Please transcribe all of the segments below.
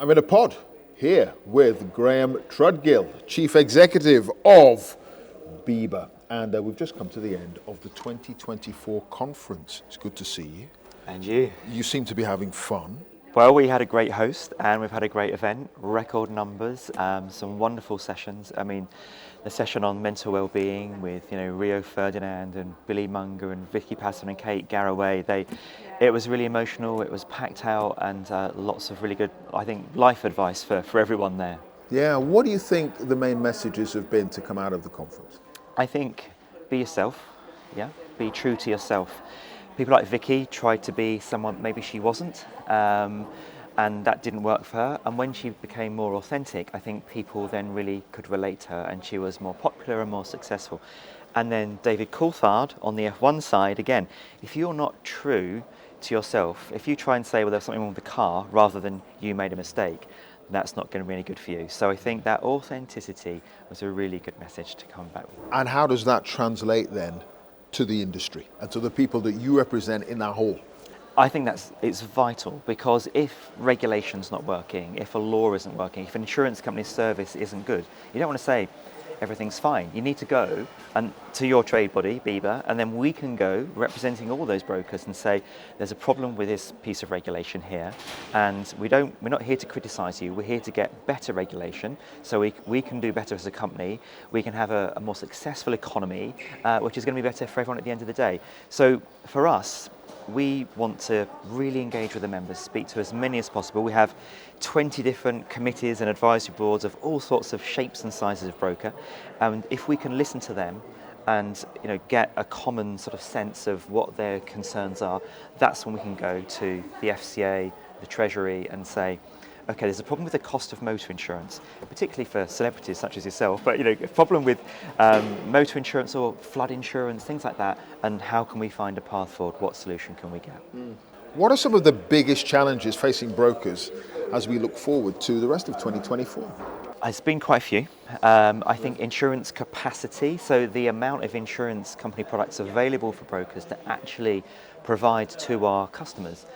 I'm in a pod here with Graeme Trudgill, Chief Executive of BIBA. And we've just come to the end of the 2024 conference. It's good to see you. And you? You seem to be having fun. Well, we had a great host and we've had a great event, record numbers, some wonderful sessions. I mean, the session on mental well-being with Rio Ferdinand and Billy Munger and Vicky Patterson and Kate Garraway. It was really emotional, it was packed out, and lots of really good, I think, life advice for everyone there. Yeah, what do you think the main messages have been to come out of the conference? I think be yourself, be true to yourself. People like Vicky tried to be someone maybe she wasn't, and that didn't work for her. And when she became more authentic, I think people then really could relate to her, and she was more popular and more successful. And then David Coulthard on the F1 side, again, if you're not true to yourself, if you try and say, well, there's something wrong with the car, rather than you made a mistake, that's not going to be any good for you. So I think that authenticity was a really good message to come back with. And how does that translate then to the industry and to the people that you represent in that hall? I think it's vital, because if regulation's not working, if a law isn't working, if an insurance company's service isn't good, you don't want to say everything's fine. You need to go and to your trade body, BIBA, and then we can go representing all those brokers and say there's a problem with this piece of regulation here, and we're not here to criticise you. We're here to get better regulation, so we can do better as a company. We can have a more successful economy, which is going to be better for everyone at the end of the day. So for us, we want to really engage with the members, speak to as many as possible. We have 20 different committees and advisory boards of all sorts of shapes and sizes of broker. And if we can listen to them and get a common sort of sense of what their concerns are, that's when we can go to the FCA, the Treasury, and say, okay, there's a problem with the cost of motor insurance, particularly for celebrities such as yourself, but a problem with motor insurance or flood insurance, things like that, and how can we find a path forward? What solution can we get? What are some of the biggest challenges facing brokers as we look forward to the rest of 2024? There's been quite a few. I think insurance capacity, so the amount of insurance company products available for brokers to actually provide to our customers.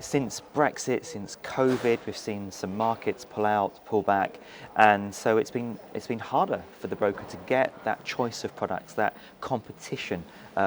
Since Brexit, since COVID, we've seen some markets pull back, and so it's been harder for the broker to get that choice of products, that competition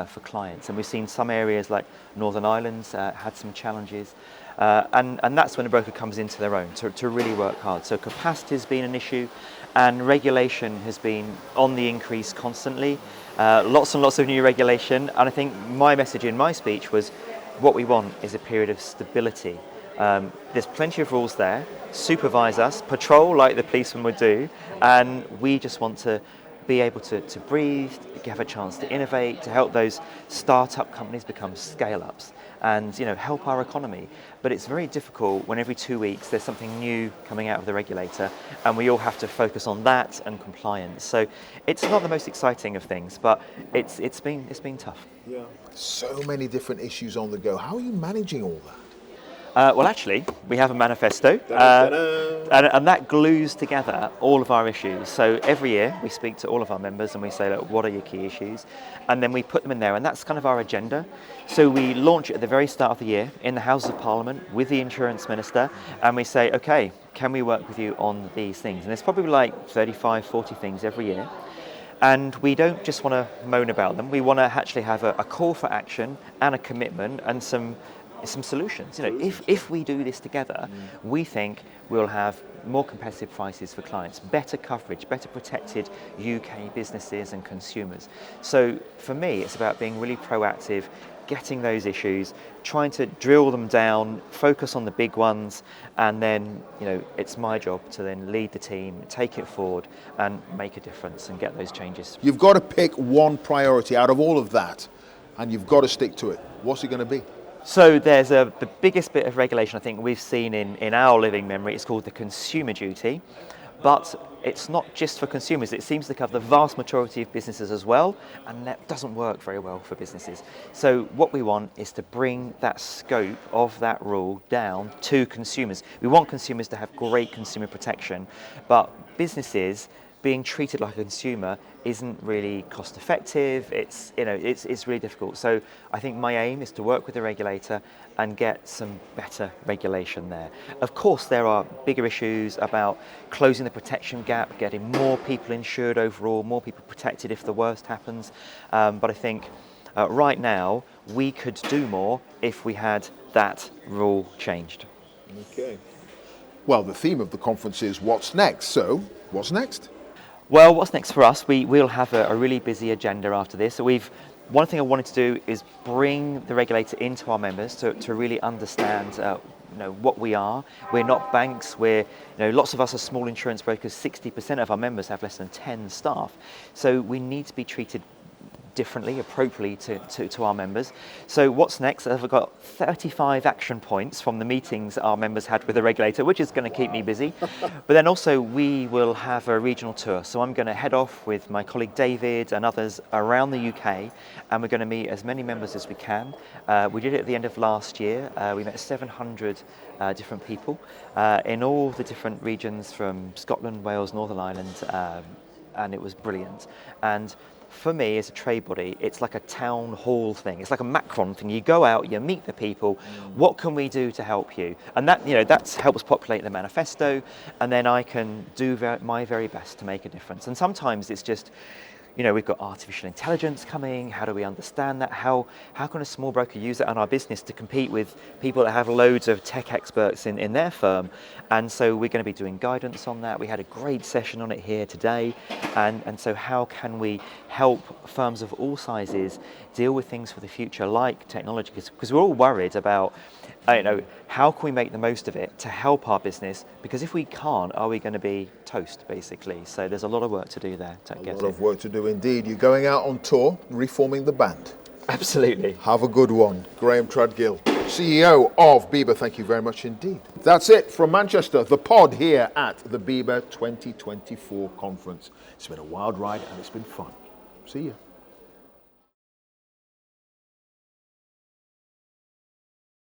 for clients. And we've seen some areas like Northern Ireland had some challenges, and that's when a broker comes into their own to really work hard. So capacity has been an issue, and regulation has been on the increase constantly. Lots and lots of new regulation, and I think my message in my speech was, what we want is a period of stability. There's plenty of rules there, supervise us, patrol like the policeman would do, and we just want to be able to breathe, have a chance to innovate, to help those start-up companies become scale-ups, and help our economy. But it's very difficult when every 2 weeks there's something new coming out of the regulator, and we all have to focus on that and compliance. So it's not the most exciting of things, but it's been tough. Yeah. So many different issues on the go. How are you managing all that? Well, actually, we have a manifesto, and that glues together all of our issues. So every year we speak to all of our members and we say, look, what are your key issues? And then we put them in there, and that's kind of our agenda. So we launch it at the very start of the year in the House of Parliament with the Insurance Minister, and we say, okay, can we work with you on these things? And there's probably like 35, 40 things every year. And we don't just want to moan about them. We want to actually have a call for action and a commitment and some solutions. If we do this together, we think we'll have more competitive prices for clients, better coverage, better protected UK businesses and consumers. So for me, it's about being really proactive, getting those issues, trying to drill them down, focus on the big ones, and then it's my job to then lead the team, take it forward, and make a difference and get those changes. You've got to pick one priority out of all of that, and you've got to stick to it. What's it going to be? So there's the biggest bit of regulation I think we've seen in our living memory. It's called the Consumer Duty, but it's not just for consumers. It seems to cover the vast majority of businesses as well, and that doesn't work very well for businesses. So what we want is to bring that scope of that rule down to consumers. We want consumers to have great consumer protection, but businesses being treated like a consumer isn't really cost effective. It's really difficult. So I think my aim is to work with the regulator and get some better regulation there. Of course, there are bigger issues about closing the protection gap, getting more people insured overall, more people protected if the worst happens. But I think right now we could do more if we had that rule changed. Okay. Well, the theme of the conference is what's next. So, what's next? Well, what's next for us? We'll have a really busy agenda after this. So one thing I wanted to do is bring the regulator into our members to really understand what we are. We're not banks. Lots of us are small insurance brokers. 60% of our members have less than 10 staff. So we need to be treated differently, appropriately to our members. So what's next? I've got 35 action points from the meetings our members had with the regulator, which is going to keep me busy. But then also we will have a regional tour. So I'm going to head off with my colleague David and others around the UK, and we're going to meet as many members as we can. We did it at the end of last year. We met 700 different people in all the different regions from Scotland, Wales, Northern Ireland, and it was brilliant. And for me, as a trade body, it's like a town hall thing. It's like a Macron thing. You go out, you meet the people. What can we do to help you? And that helps populate the manifesto. And then I can do my very best to make a difference. And sometimes it's just, we've got artificial intelligence coming. How do we understand that? How can a small broker use that in our business to compete with people that have loads of tech experts in their firm? And so we're going to be doing guidance on that. We had a great session on it here today. And so how can we help firms of all sizes deal with things for the future like technology? Because we're all worried about, how can we make the most of it to help our business? Because if we can't, are we going to be toast, basically? So there's a lot of work to do there. A lot of work to do indeed. You're going out on tour, reforming the band. Absolutely. Have a good one. Graeme Clive, CEO of BIBA, thank you very much indeed. That's it from Manchester, the pod here at the BIBA 2024 conference. It's been a wild ride and it's been fun. See you.